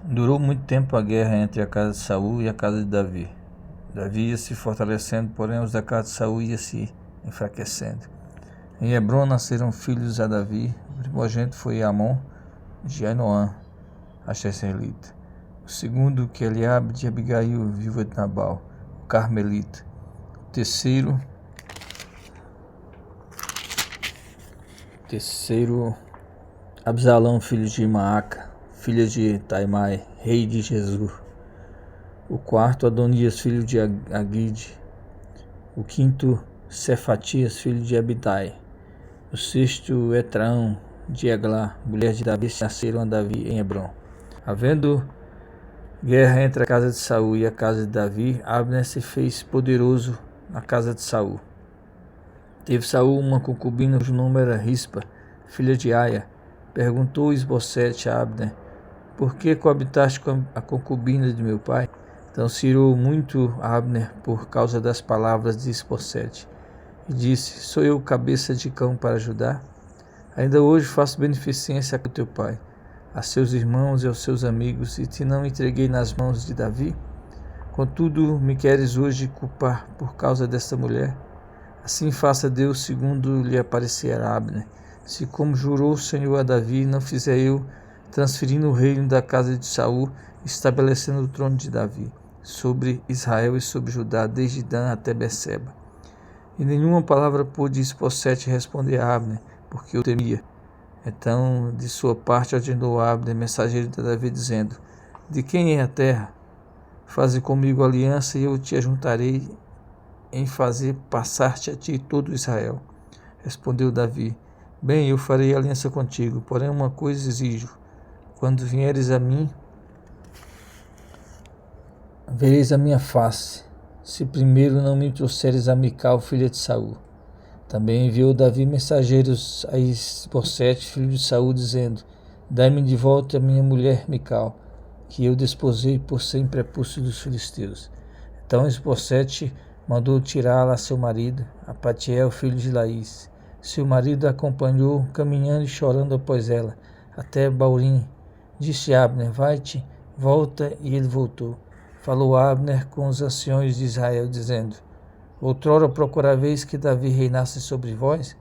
Durou muito tempo a guerra entre a casa de Saul e a casa de Davi. Davi ia se fortalecendo, porém os da casa de Saul ia se enfraquecendo. Em Hebron nasceram filhos a Davi. O primogênito foi Amon de Ainoã, a Jezreelita. O segundo, que Eliabe de Abigail, viúva de Nabal, o Carmelita. O terceiro, Absalão, filho de Maaca, filha de Taimai, rei de Gesur. O quarto, Adonias, filho de Agide. O quinto, Cefatias, filho de Abitai. O sexto, Etraão de Eglá, mulher de Davi, nasceram a Davi em Hebron. Havendo guerra entre a casa de Saul e a casa de Davi, Abner se fez poderoso na casa de Saul. Teve Saul uma concubina cujo nome era Rispa, filha de Aia. Perguntou Isbosete a Abner: por que coabitaste com a concubina de meu pai? Então se irou muito Abner por causa das palavras de Isbosete, e disse: sou eu cabeça de cão para ajudar? Ainda hoje faço beneficência a teu pai, a seus irmãos e aos seus amigos, e te não entreguei nas mãos de Davi? Contudo, me queres hoje culpar por causa desta mulher? Assim faça Deus segundo lhe aparecer a Abner, se como jurou o Senhor a Davi, não fizer eu, transferindo o reino da casa de Saul, estabelecendo o trono de Davi, sobre Israel e sobre Judá, desde Dan até Berseba. E nenhuma palavra pôde Isbosete responder a Abner, porque o temia. Então, de sua parte, ordenou Abner, mensageiro de Davi, dizendo: de quem é a terra? Faze comigo aliança, e eu te ajuntarei em fazer passar-te a ti todo Israel. Respondeu Davi: bem, eu farei aliança contigo, porém uma coisa exijo: quando vieres a mim, vereis a minha face, se primeiro não me trouxeres a Mical, filha de Saul. Também enviou Davi mensageiros a Isbosete, filho de Saul, dizendo: dai-me de volta a minha mulher Mical, que eu desposei por ser prepúcio dos filisteus. Então Isbosete mandou tirá-la a seu marido, a Patiel, filho de Laís. Seu marido a acompanhou, caminhando e chorando após ela, até Baurim. Disse Abner: vai-te, volta, e ele voltou. Falou Abner com os anciões de Israel, dizendo: outrora procuráveis que Davi reinasse sobre vós?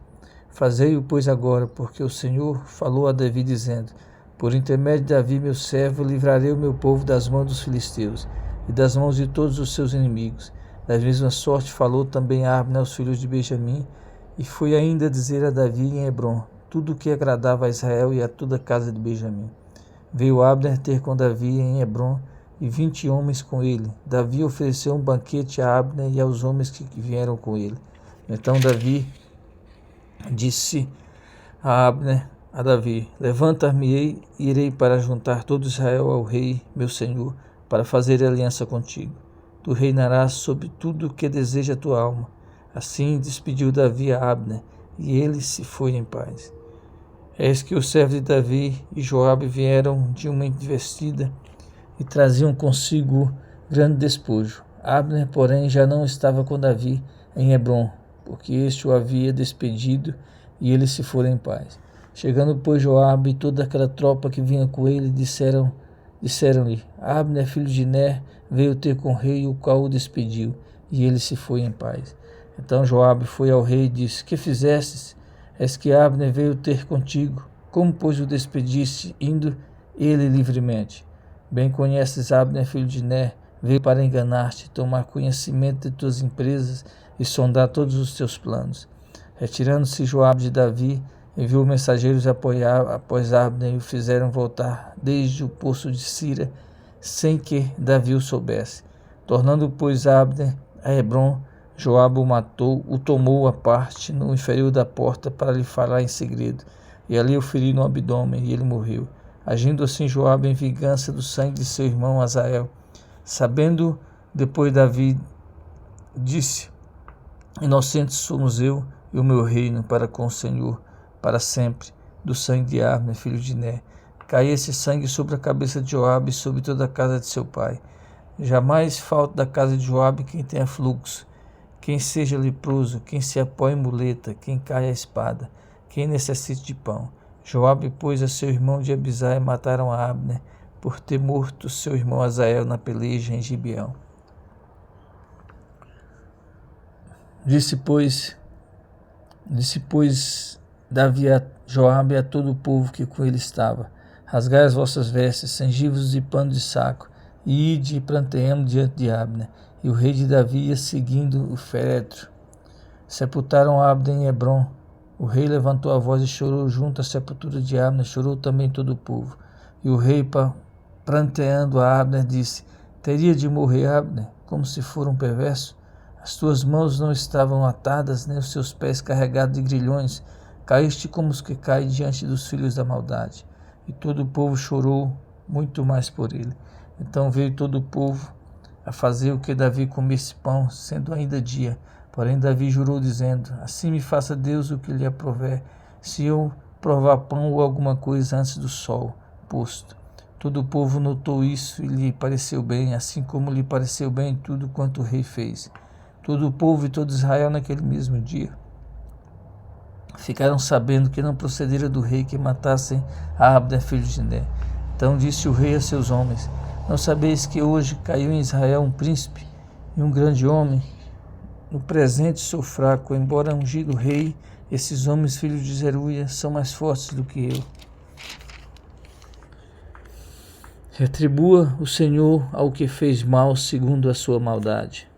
Fazei-o, pois, agora, porque o Senhor falou a Davi, dizendo: por intermédio de Davi, meu servo, livrarei o meu povo das mãos dos filisteus e das mãos de todos os seus inimigos. Da mesma sorte falou também Abner aos filhos de Benjamim, e foi ainda dizer a Davi em Hebron tudo o que agradava a Israel e a toda a casa de Benjamim. Veio Abner ter com Davi em Hebron, e 20 homens com ele. Davi ofereceu um banquete a Abner e aos homens que vieram com ele. Então Davi disse a Abner, a Davi: levanta-me-ei e irei para juntar todo Israel ao rei, meu senhor, para fazer aliança contigo. Tu reinarás sobre tudo o que deseja a tua alma. Assim despediu Davi a Abner, e ele se foi em paz. Eis que os servos de Davi e Joabe vieram de uma investida e traziam consigo grande despojo. Abner, porém, já não estava com Davi em Hebron, porque este o havia despedido, e ele se fora em paz. Chegando, pois, Joabe e toda aquela tropa que vinha com ele, disseram-lhe: Abner, filho de Ner, veio ter com o rei, o qual o despediu, e ele se foi em paz. Então Joabe foi ao rei e disse: que fizestes? És que Abner veio ter contigo. Como, pois, o despediste, indo ele livremente? Bem conheces Abner, filho de Ner, veio para enganar-te, tomar conhecimento de tuas empresas e sondar todos os teus planos. Retirando-se Joabe de Davi, enviou mensageiros após Abner e o fizeram voltar desde o poço de Sira, sem que Davi o soubesse. Tornando, pois, Abner a Hebron, Joabe o tomou à parte no inferior da porta para lhe falar em segredo, e ali o feriu no abdômen, e ele morreu. Agindo assim Joabe em vingança do sangue de seu irmão Azael. Sabendo, depois Davi disse: inocentes somos eu e o meu reino para com o Senhor, para sempre, do sangue de Abner, filho de Ner. Caia esse sangue sobre a cabeça de Joabe e sobre toda a casa de seu pai. Jamais falte da casa de Joabe quem tenha fluxo, quem seja leproso, quem se apoie em muleta, quem caia a espada, quem necessite de pão. Joabe, pois, a seu irmão de Abisai mataram a Abner, por ter morto seu irmão Azael na peleja em Gibeão. Disse, pois, Davi a Joabe e a todo o povo que com ele estava: rasgai as vossas vestes, cingi-vos de pano de saco, e ide e planteemos diante de Abner. E o rei de Davi ia seguindo o féretro. Sepultaram Abner em Hebrom. O rei levantou a voz e chorou junto à sepultura de Abner, chorou também todo o povo. E o rei, pranteando a Abner, disse: teria de morrer Abner, como se for um perverso? As tuas mãos não estavam atadas, nem os seus pés carregados de grilhões. Caíste como os que caem diante dos filhos da maldade. E todo o povo chorou muito mais por ele. Então veio todo o povo a fazer o que Davi comesse pão, sendo ainda dia. Porém Davi jurou, dizendo: assim me faça Deus o que lhe aprover, se eu provar pão ou alguma coisa antes do sol posto. Todo o povo notou isso e lhe pareceu bem, assim como lhe pareceu bem tudo quanto o rei fez. Todo o povo e todo Israel naquele mesmo dia ficaram sabendo que não procedera do rei que matassem a Abner, filho de Ner. Então disse o rei a seus homens: não sabeis que hoje caiu em Israel um príncipe e um grande homem? No presente sou fraco, embora ungido rei, esses homens, filhos de Zeruia, são mais fortes do que eu. Retribua o Senhor ao que fez mal segundo a sua maldade.